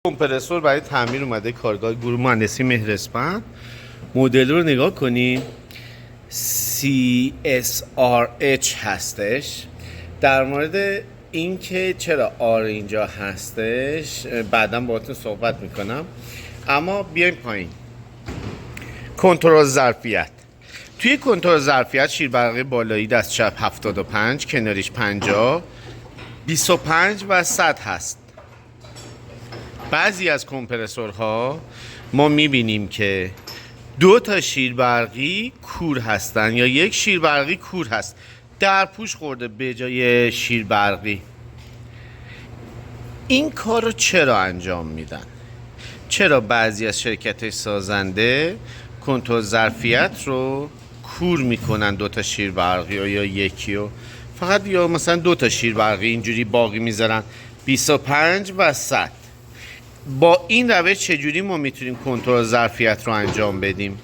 کمپرسور برای تعمیر اومده کارگاه گروه مهندسی مهراسپند. مدل رو نگاه کنید، CSRH هستش. در مورد اینکه چرا آر اینجا هستش بعدا باهاتون صحبت میکنم، اما بیایم پایین. کنترل ظرفیت. توی کنترل ظرفیت شیربرقی بالایی دست چپ 75، کناریش 50، 25 و 100 هست. بعضی از کمپرسورها ما میبینیم که دو تا شیربرقی کور هستن یا یک شیربرقی کور هست، در پوش خورده به جای شیربرقی. این کار رو چرا انجام میدن؟ چرا بعضی از شرکت سازنده کنترل ظرفیت رو کور میکنن، دو تا شیربرقی یا یکی رو فقط، یا مثلا دو تا شیربرقی اینجوری باقی میذارن 25 و 100. با این روش چجوری ما میتونیم کنترل ظرفیت رو انجام بدیم؟